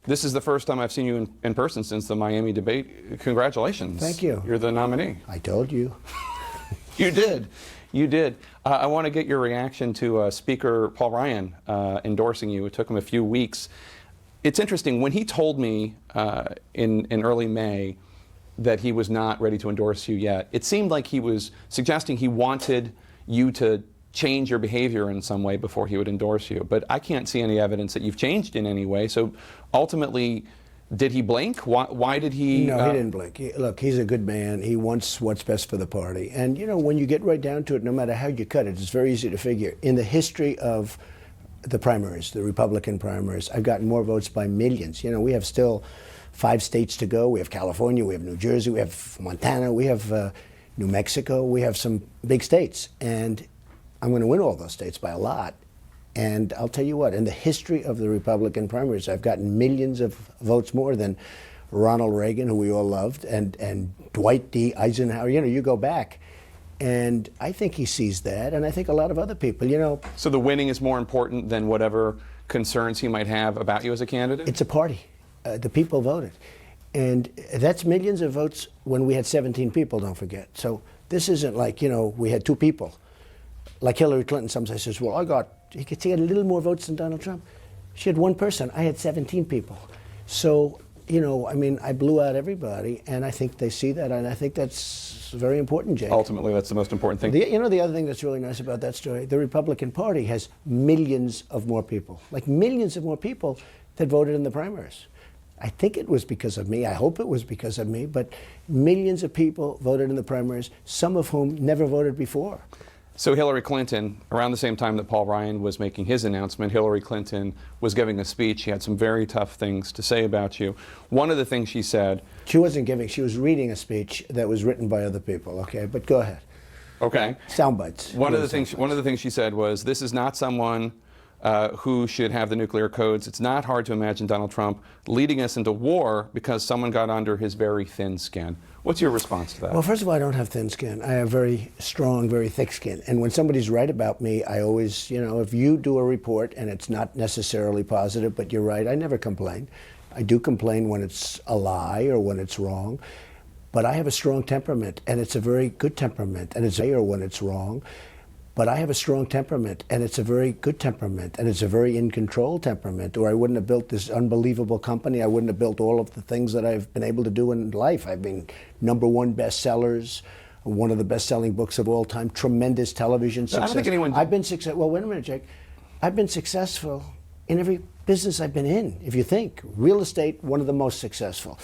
This is the first time I've seen you in person since the Miami debate. Congratulations. Thank you. You're the nominee. I told you. You did. You did. I want to get your reaction to Speaker Paul Ryan endorsing you. It took him a few weeks. It's interesting. When he told me in early May that he was not ready to endorse you yet, it seemed like he was suggesting he wanted you to change your behavior in some way before he would endorse you. But I can't see any evidence that you've changed in any way. So ultimately, did he blink? Why did he? No, he didn't blink. Look, he's a good man. He wants what's best for the party. And, you know, when you get right down to it, no matter how you cut it, it's very easy to figure. In the history of the primaries, the Republican primaries, I've gotten more votes by millions. You know, we have still 5 states to go. We have California, we have New Jersey, we have Montana, we have New Mexico. We have some big states. And I'm going to win all those states by a lot. And I'll tell you what, in the history of the Republican primaries, I've gotten millions of votes more than Ronald Reagan, who we all loved, and Dwight D. Eisenhower. You know, you go back. And I think he sees that, and I think a lot of other people, you know. So the winning is more important than whatever concerns he might have about you as a candidate? It's a party. The people voted. And that's millions of votes when we had 17 people, don't forget. So this isn't like, you know, we had 2 people. Like Hillary Clinton sometimes says, well, she had a little more votes than Donald Trump. She had 1 person. I had 17 people. So, you know, I mean, I blew out everybody, and I think they see that, and I think that's very important, Jake. Ultimately, that's the most important thing. You know, the other thing that's really nice about that story, the Republican Party has millions of more people, like millions of more people that voted in the primaries. I think it was because of me. I hope it was because of me, but millions of people voted in the primaries, some of whom never voted before. So Hillary Clinton, around the same time that Paul Ryan was making his announcement, Hillary Clinton was giving a speech. She had some very tough things to say about you. One of the things she said... She wasn't giving, she was reading a speech that was written by other people, okay? But go ahead. Okay. Sound bites. One of the things she said was, this is not someone who should have the nuclear codes. It's not hard to imagine Donald Trump leading us into war because someone got under his very thin skin. What's your response to that? Well, first of all, I don't have thin skin. I have very strong, very thick skin. And when somebody's right about me, I always, you know, if you do a report and it's not necessarily positive, but you're right, I never complain. I do complain when it's a lie or when it's wrong. But I have a strong temperament, and it's a very good temperament, and it's or when it's wrong. But I have a strong temperament, and it's a very good temperament, and it's a very in-control temperament, or I wouldn't have built this unbelievable company. I wouldn't have built all of the things that I've been able to do in life. I've been #1 bestsellers, one of the best-selling books of all time, tremendous television success. I don't think anyone... I've been successful. Well, wait a minute, Jake. I've been successful in every business I've been in, if you think. Real estate, one of the most successful.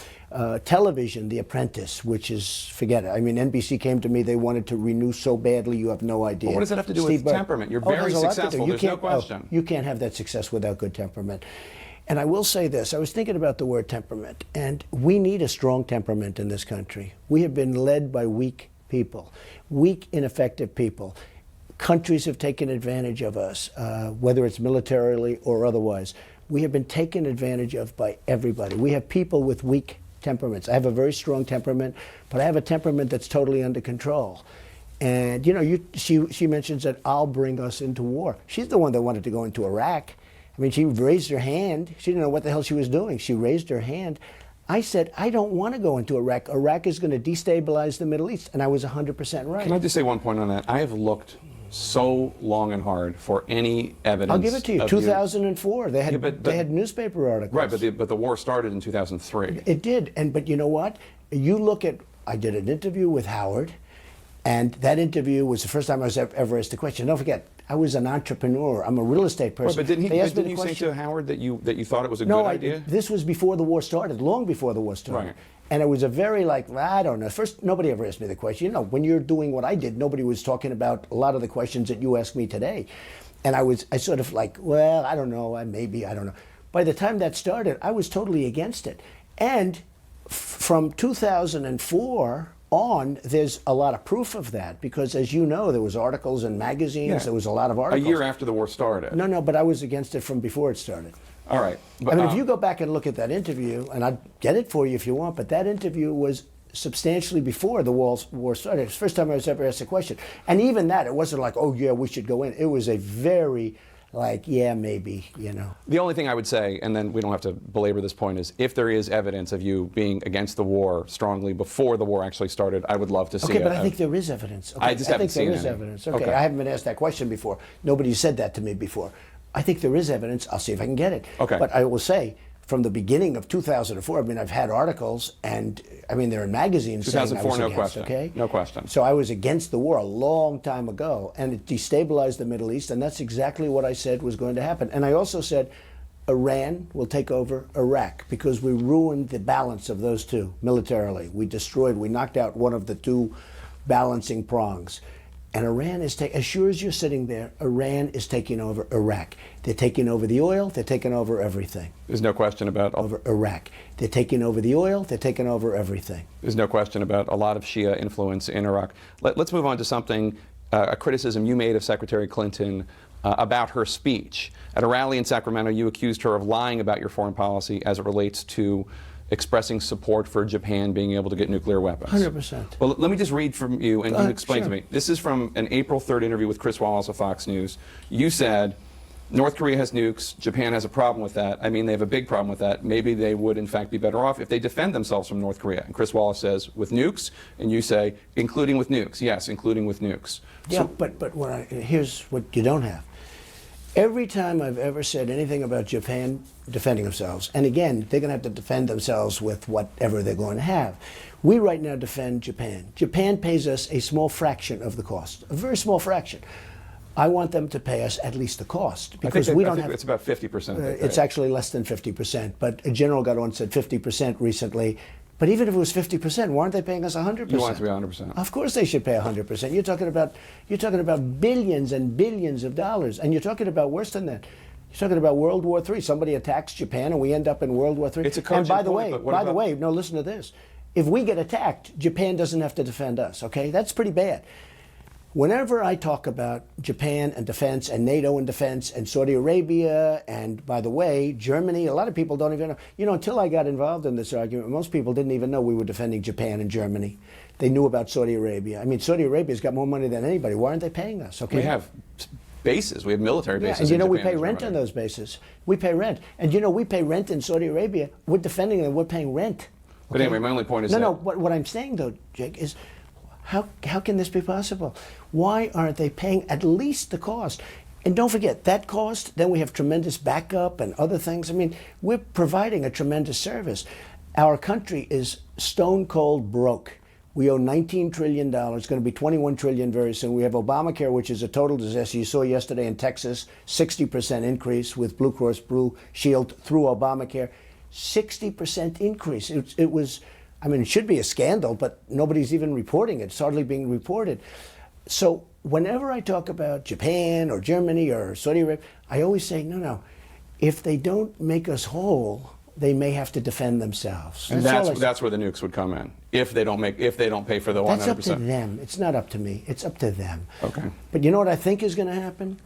Television, The Apprentice, which is, forget it. I mean, NBC came to me, they wanted to renew so badly, you have no idea. Well, what does that have to do with temperament? You're very successful, there's no question. You can't have that success without good temperament. And I will say this, I was thinking about the word temperament, and we need a strong temperament in this country. We have been led by weak people, weak, ineffective people. Countries have taken advantage of us, whether it's militarily or otherwise. We have been taken advantage of by everybody. We have people with weak temperaments. I have a very strong temperament, but I have a temperament that's totally under control. And, you know, she mentions that I'll bring us into war. She's the one that wanted to go into Iraq. I mean, she raised her hand. She didn't know what the hell she was doing. She raised her hand. I said, I don't want to go into Iraq. Iraq is going to destabilize the Middle East. And I was 100% right. Can I just say one point on that? I have looked so long and hard for any evidence. I'll give it to you. 2004, they had newspaper articles. Right, but the war started in 2003. It did, but you know what? You look at, I did an interview with Howard, and that interview was the first time I was ever asked a question. Don't forget, I was an entrepreneur. I'm a real estate person. Right, but didn't you say to Howard that you thought it was a good idea? This was before the war started, long before the war started. Right. And it was a very I don't know. First, nobody ever asked me the question. You know, when you're doing what I did, nobody was talking about a lot of the questions that you ask me today. And I sort of well, I don't know, maybe, I don't know. By the time that started, I was totally against it. And from 2004 on, there's a lot of proof of that, because as you know, there was articles in magazines, there was a lot of articles. A year after the war started. No, but I was against it from before it started. All right. But, I mean, if you go back and look at that interview, and I'd get it for you if you want, but that interview was substantially before the war started. It was the first time I was ever asked a question. And even that, it wasn't like, oh yeah, we should go in. It was a very like, yeah, maybe, you know. The only thing I would say, and then we don't have to belabor this point, is if there is evidence of you being against the war strongly before the war actually started, I would love to see it. Okay, but I think there is evidence. Okay, I just haven't seen there is any. evidence. Okay, Okay. I haven't been asked that question before. Nobody said that to me before. I think there is evidence. I'll see if I can get it. Okay. But I will say, from the beginning of 2004, I mean, I've had articles, and I mean, they're in magazines saying I 2004, was no against, question. okay? No question. So I was against the war a long time ago, and it destabilized the Middle East, and that's exactly what I said was going to happen. And I also said Iran will take over Iraq because we ruined the balance of those two militarily. We knocked out one of the two balancing prongs. And Iran is as sure as you're sitting there, Iran is taking over Iraq. They're taking over the oil, they're taking over everything. There's no question about Over Iraq. They're taking over the oil, they're taking over everything. There's no question about a lot of Shia influence in Iraq. Let's move on to something, a criticism you made of Secretary Clinton about her speech. At a rally in Sacramento, you accused her of lying about your foreign policy as it relates to expressing support for Japan being able to get nuclear weapons. 100%. Well, let me just read from you and you explain sure. to me. This is from an April 3rd interview with Chris Wallace of Fox News. You said, North Korea has nukes, Japan has a problem with that. I mean, they have a big problem with that. Maybe they would, in fact, be better off if they defend themselves from North Korea. And Chris Wallace says, with nukes, and you say, including with nukes. Yes, including with nukes. Yeah, So, but here's what you don't have. Every time I've ever said anything about Japan defending themselves, and again, they're going to have to defend themselves with whatever they're going to have. We right now defend Japan. Japan pays us a small fraction of the cost, a very small fraction. I want them to pay us at least the cost because we don't have. It's about 50%. It's actually less than 50%, but a general got on said 50% recently. But even if it was 50%, why aren't they paying us 100%? You want it to be 100%. Of course they should pay 100%. You're talking about billions and billions of dollars, and you're talking about worse than that. You're talking about World War III. Somebody attacks Japan, and we end up in World War III. It's a and by cogent the point, way, but what about- no, listen to this. If we get attacked, Japan doesn't have to defend us. Okay, that's pretty bad. Whenever I talk about Japan and defense and NATO and defense and Saudi Arabia and, by the way, Germany, a lot of people don't even know. You know, until I got involved in this argument, most people didn't even know we were defending Japan and Germany. They knew about Saudi Arabia. I mean, Saudi Arabia's got more money than anybody. Why aren't they paying us? Okay. We have bases. We have military bases. And you know, in we Japan pay and rent Germany. on those bases. We pay rent. And you know, we pay rent in Saudi Arabia. We're defending them. We're paying rent. But anyway, my only point is No, what I'm saying, though, Jake, is how can this be possible? Why aren't they paying at least the cost? And don't forget, that cost, then we have tremendous backup and other things. I mean, we're providing a tremendous service. Our country is stone cold broke. We owe $19 trillion. It's going to be $21 trillion very soon. We have Obamacare, which is a total disaster. You saw yesterday in Texas, 60% increase with Blue Cross Blue Shield through Obamacare. 60% increase. It was, I mean, it should be a scandal, but nobody's even reporting it. It's hardly being reported. So whenever I talk about Japan or Germany or Saudi Arabia, I always say, no. If they don't make us whole, they may have to defend themselves. And that's where the nukes would come in. If they don't pay for the 100%. That's up to them. It's not up to me. It's up to them. Okay. But you know what I think is going to happen?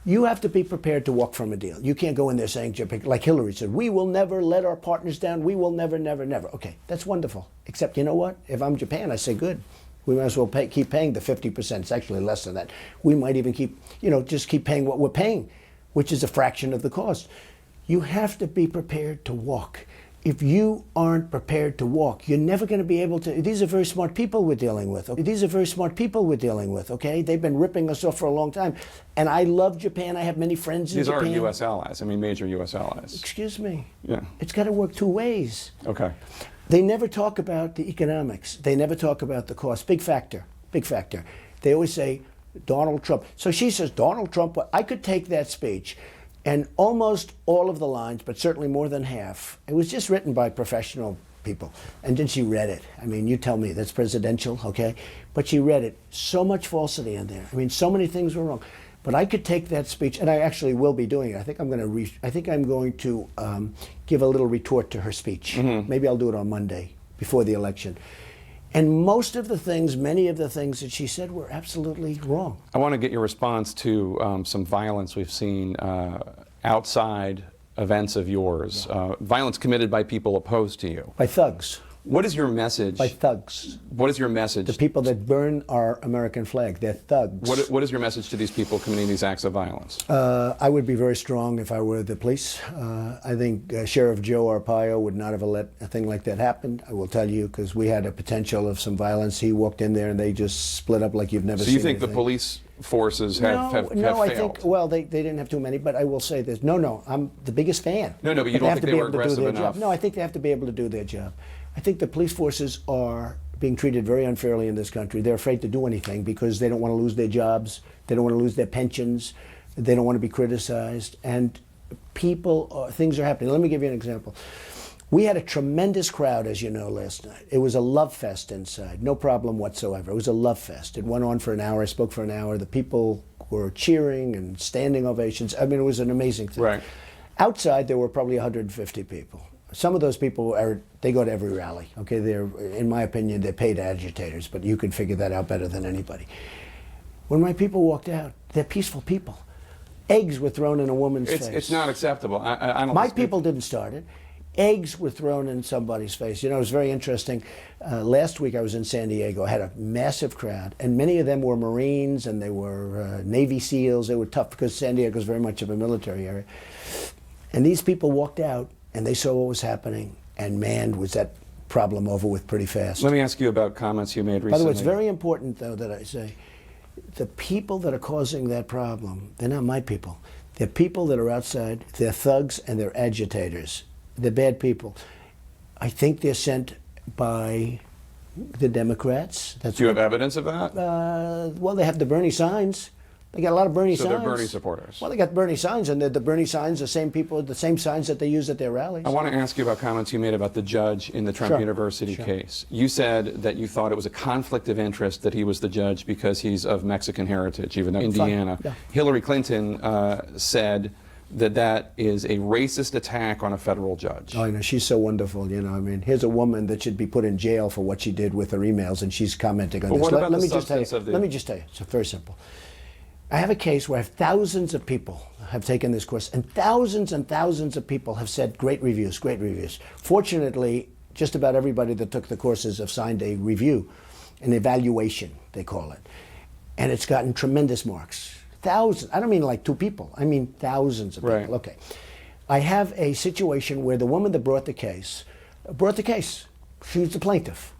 You have to be prepared to walk from a deal. You can't go in there saying, like Hillary said, we will never let our partners down. We will never, never, never. Okay, that's wonderful. Except, you know what? If I'm Japan, I say, good. We might as well keep paying the 50%. It's actually less than that. We might even just keep paying what we're paying, which is a fraction of the cost. You have to be prepared to walk. If you aren't prepared to walk, you're never going to be able to. These are very smart people we're dealing with. Okay? These are very smart people we're dealing with, okay? They've been ripping us off for a long time. And I love Japan. I have many friends in Japan. These are U.S. allies. I mean, major U.S. allies. Excuse me. Yeah. It's got to work two ways. Okay. They never talk about the economics. They never talk about the cost. Big factor. Big factor. They always say Donald Trump. So she says, Donald Trump. I could take that speech and almost all of the lines, but certainly more than half, it was just written by professional people. And then she read it. I mean, you tell me, that's presidential, okay? But she read it. So much falsity in there. I mean, so many things were wrong. But I could take that speech, and I actually will be doing it. I think I'm going to give a little retort to her speech. Mm-hmm. Maybe I'll do it on Monday before the election. And many of the things that she said were absolutely wrong. I want to get your response to some violence we've seen outside events of yours. Violence committed by people opposed to you. By thugs. What is your message? by thugs. What is your message? The people that burn our American flag, they're thugs. What is your message to these people committing these acts of violence? I would be very strong if I were the police. I think Sheriff Joe Arpaio would not have let a thing like that happen. I will tell you, because we had a potential of some violence. He walked in there and they just split up like you've never seen. So you think anything. the police forces have No, I failed? think, well, they didn't have too many, but I will say this. No, I'm the biggest fan. No, but you But don't have think to they be were able to do aggressive their enough? job. No, I think they have to be able to do their job. I think the police forces are being treated very unfairly in this country. They're afraid to do anything because they don't want to lose their jobs. They don't want to lose their pensions. They don't want to be criticized. And things are happening. Let me give you an example. We had a tremendous crowd, as you know, last night. It was a love fest inside, no problem whatsoever. It was a love fest. It went on for an hour. I spoke for an hour. The people were cheering and standing ovations. I mean, it was an amazing thing. Right. Outside, there were probably 150 people. Some of those people they go to every rally. Okay, they're, in my opinion, they're paid agitators, but you can figure that out better than anybody. When my people walked out, they're peaceful people. Eggs were thrown in a woman's face. It's not acceptable. I don't. My people didn't start it. Eggs were thrown in somebody's face. You know, it was very interesting. Last week I was in San Diego. I had a massive crowd, and many of them were Marines and they were Navy SEALs. They were tough because San Diego is very much of a military area. And these people walked out and they saw what was happening, and man, was that problem over with pretty fast. Let me ask you about comments you made recently. By the way, it's very important, though, that I say the people that are causing that problem, they're not my people. They're people that are outside. They're thugs and they're agitators. They're bad people. I think they're sent by the Democrats. Do you have evidence of that? Well, they have the Bernie signs. They got a lot of Bernie signs. So they're Bernie supporters. Well, they got Bernie signs, and the Bernie signs, the same people, the same signs that they use at their rallies. I want to ask you about comments you made about the judge in the Trump University case. You said that you thought it was a conflict of interest that he was the judge because he's of Mexican heritage, even though Indiana. Yeah. Hillary Clinton said that is a racist attack on a federal judge. Oh, I know. She's so wonderful. You know, I mean, here's a woman that should be put in jail for what she did with her emails, and she's commenting on But this. what about let the me just tell you. substance of the- Let me just tell you. It's very simple. I have a case where thousands of people have taken this course, and thousands of people have said great reviews, great reviews. Fortunately, just about everybody that took the courses have signed a review, an evaluation, they call it. And it's gotten tremendous marks. Thousands. I don't mean like 2 people. I mean thousands of Right. people. Okay. I have a situation where the woman that brought the case. She was the plaintiff.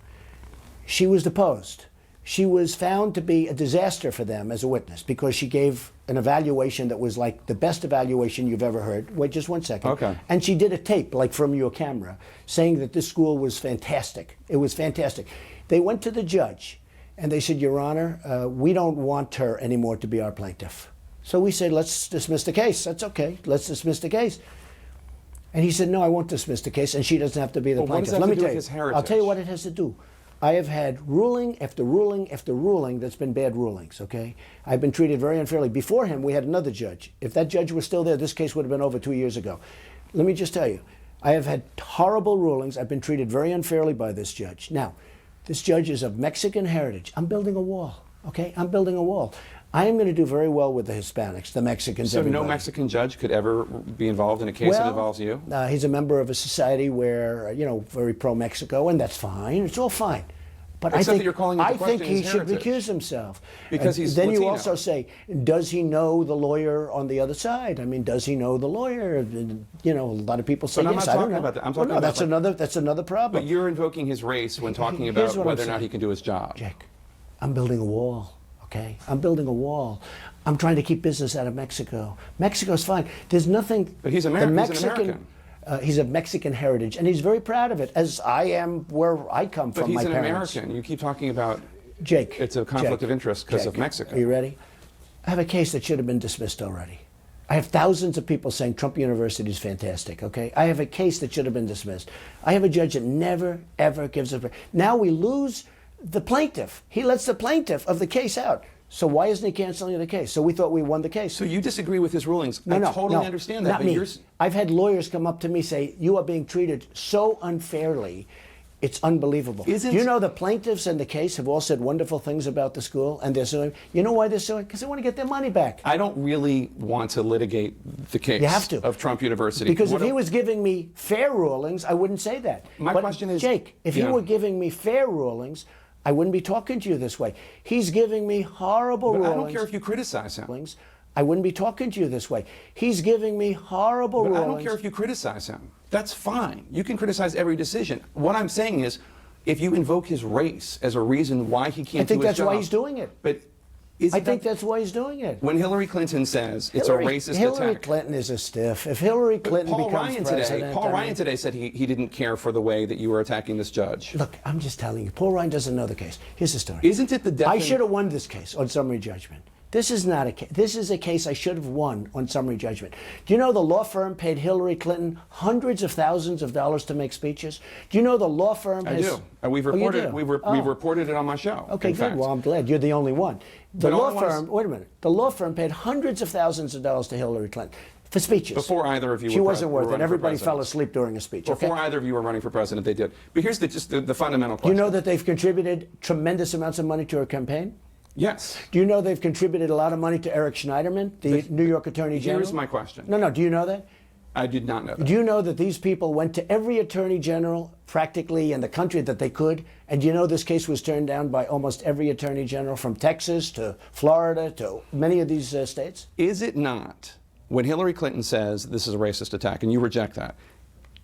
She was deposed. She was found to be a disaster for them as a witness because she gave an evaluation that was like the best evaluation you've ever heard. Wait just 1 second. Okay. And she did a tape, like from your camera, saying that this school was fantastic. It was fantastic. They went to the judge and they said, Your Honor, we don't want her anymore to be our plaintiff. So we said, let's dismiss the case. That's okay. Let's dismiss the case. And he said, no, I won't dismiss the case, and she doesn't have to be the But what does plaintiff. that have Let me to do tell with you. his heritage? I'll tell you what it has to do. I have had ruling after ruling after ruling that's been bad rulings, okay? I've been treated very unfairly. Before him, we had another judge. If that judge was still there, this case would have been over 2 years ago. Let me just tell you, I have had horrible rulings. I've been treated very unfairly by this judge. Now, this judge is of Mexican heritage. I'm building a wall, okay? I'm building a wall. I am going to do very well with the Hispanics, the Mexicans, So everybody. no Mexican judge could ever be involved in a case that involves you? He's a member of a society where, very pro-Mexico, and that's fine. It's all fine. But Except that you're calling into I think question he his should heritage. recuse himself. Because he's Then you Latino. also say, does he know the lawyer on the other side? I mean, does he know the lawyer? A lot of people say But I'm yes. not I don't talking know. about that. I'm Well, talking no, about that's another problem. But you're invoking his race when talking Here's about what I'm whether or not saying. he can do his job. Jake, I'm building a wall, okay? I'm building a wall. I'm trying to keep business out of Mexico. Mexico's fine. There's nothing. But he's American. He's an American. He's of Mexican heritage, and he's very proud of it, as I am where I come But from. he's my an parents. American. You keep talking about Jake. it's a conflict Jake, of interest because of Jake, Mexico. Are you ready? I have a case that should have been dismissed already. I have thousands of people saying Trump University is fantastic, okay? I have a case that should have been dismissed. I have a judge that never, ever gives a... Now we lose the plaintiff. He lets the plaintiff of the case out. So why isn't he canceling the case? So we thought we won the case. So you disagree with his rulings. I totally understand that. Not But me. you're... I've had lawyers come up to me say, you are being treated so unfairly. It's unbelievable. Do you know the plaintiffs in the case have all said wonderful things about the school, and they're suing? You know why they're suing? Because they want to get their money back. I don't really want to litigate the case You have to. of Trump University. Because if he was giving me fair rulings, I wouldn't say that. My question is, Jake, if he were giving me fair rulings, I wouldn't be talking to you this way. He's giving me horrible rulings. I don't care if you criticize him. I wouldn't be talking to you this way. He's giving me horrible rulings. I don't care if you criticize him. That's fine. You can criticize every decision. What I'm saying is, if you invoke his race as a reason why he can't do his job. I think that's why he's doing it. But I think that's why he's doing it. When Hillary Clinton says it's a racist Hillary attack. Clinton is a stiff. If Hillary Clinton becomes president... Paul Ryan today said he didn't care for the way that you were attacking this judge. Look, I'm just telling you, Paul Ryan doesn't know the case. Here's the story. Isn't it the I should have won this case on summary judgment. This is not a case. This is a case I should have won on summary judgment. Do you know the law firm paid Hillary Clinton hundreds of thousands of dollars to make speeches? Do you know the law firm has... I do. We've reported We've reported it on my show. Okay, good. Well, I'm glad. You're the only one. The law firm, wait a minute. The law firm paid hundreds of thousands of dollars to Hillary Clinton for speeches. Before either of you She wasn't worth it. Everybody fell asleep during a speech. Before either of you were running for president, they did. But here's just the fundamental question. Do you know that they've contributed tremendous amounts of money to her campaign? Yes. Do you know they've contributed a lot of money to Eric Schneiderman, the New York Attorney General? Here's my question. No, do you know that? I did not know that. Do you know that these people went to every Attorney General practically in the country that they could? And do you know this case was turned down by almost every Attorney General from Texas to Florida to many of these states? Is it not, when Hillary Clinton says this is a racist attack, and you reject that,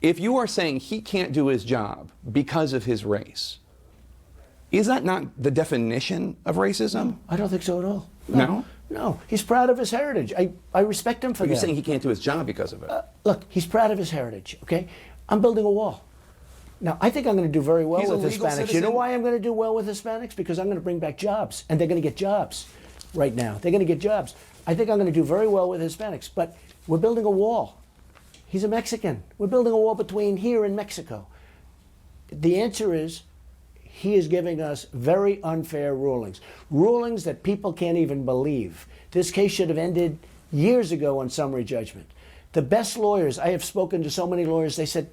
if you are saying he can't do his job because of his race, is that not the definition of racism? No, I don't think so at all. No? No. He's proud of his heritage. I respect him for that. You're saying he can't do his job because of it. Look, he's proud of his heritage, okay? I'm building a wall. Now, I think I'm going to do very well with Hispanics. Citizen. You know why I'm going to do well with Hispanics? Because I'm going to bring back jobs, and they're going to get jobs right now. They're going to get jobs. I think I'm going to do very well with Hispanics, but we're building a wall. He's a Mexican. We're building a wall between here and Mexico. The answer is, he is giving us very unfair rulings. Rulings that people can't even believe. This case should have ended years ago on summary judgment. The best lawyers, I have spoken to so many lawyers, they said,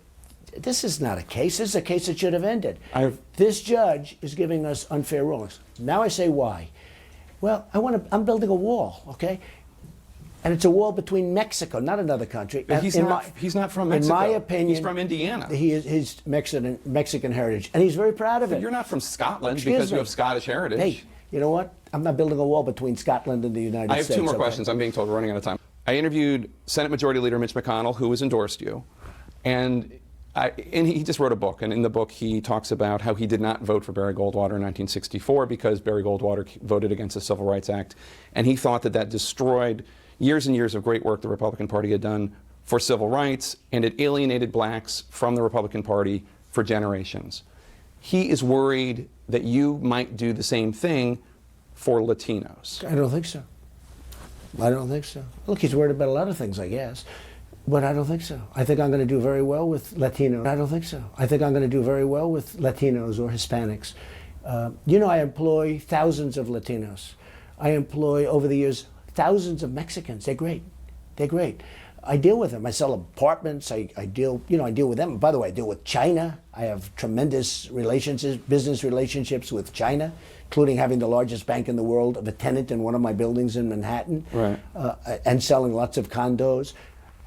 this is not a case. This is a case that should have ended. This judge is giving us unfair rulings. Now I say why. Well, I'm building a wall, okay? And it's a wall between Mexico, not another country. But he's not from Mexico. In my opinion, he's from Indiana. He's Mexican heritage, and he's very proud of it. But you're not from Scotland because you have Scottish heritage. Hey, you know what? I'm not building a wall between Scotland and the United States. I have two more questions. I'm being told we're running out of time. I interviewed Senate Majority Leader Mitch McConnell, who has endorsed you, and he just wrote a book, and in the book he talks about how he did not vote for Barry Goldwater in 1964 because Barry Goldwater voted against the Civil Rights Act, and he thought that destroyed years and years of great work the Republican Party had done for civil rights, and it alienated blacks from the Republican Party for generations. He is worried that you might do the same thing for Latinos. I don't think so. I don't think so. Look, he's worried about a lot of things, I guess, but I don't think so. I think I'm going to do very well with Latinos. I don't think so. I think I'm going to do very well with Latinos or Hispanics. You know, I employ thousands of Latinos. I employ, over the years, thousands of Mexicans. They're great. They're great. I deal with them. I sell apartments. I deal with them. By the way, I deal with China. I have tremendous business relationships with China, including having the largest bank in the world of a tenant in one of my buildings in Manhattan, right. And selling lots of condos.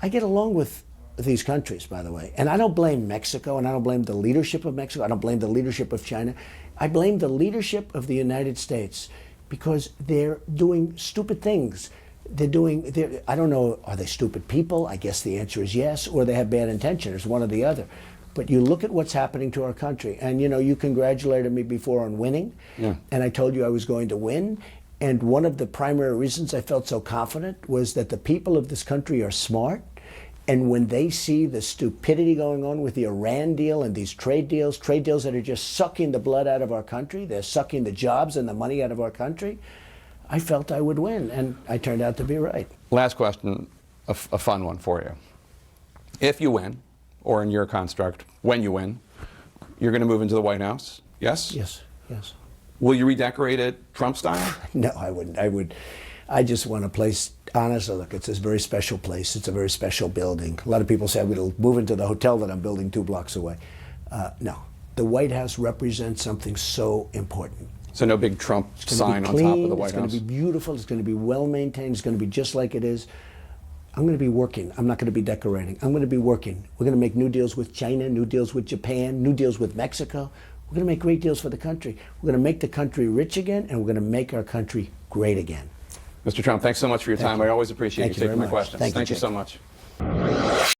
I get along with these countries, by the way. And I don't blame Mexico, and I don't blame the leadership of Mexico. I don't blame the leadership of China. I blame the leadership of the United States, because they're doing stupid things. I don't know, are they stupid people? I guess the answer is yes, or they have bad intentions. It's one or the other. But you look at what's happening to our country, and you congratulated me before on winning, and I told you I was going to win. And one of the primary reasons I felt so confident was that the people of this country are smart, and when they see the stupidity going on with the Iran deal and these trade deals that are just sucking the blood out of our country, they're sucking the jobs and the money out of our country, I felt I would win, and I turned out to be right. Last question, a fun one for you. If you win, or in your construct, when you win, you're going to move into the White House, yes? Yes. Will you redecorate it Trump style? No, I wouldn't. I just want a place, honestly, look, it's a very special place. It's a very special building. A lot of people say I'm going to move into the hotel that I'm building 2 blocks away. No, the White House represents something so important. So no big Trump sign on top of the White House? It's going to be beautiful. It's going to be well maintained. It's going to be just like it is. I'm going to be working. I'm not going to be decorating. I'm going to be working. We're going to make new deals with China, new deals with Japan, new deals with Mexico. We're going to make great deals for the country. We're going to make the country rich again, and we're going to make our country great again. Mr. Trump, thanks so much for your time. I always appreciate you taking my questions. Thank you so much.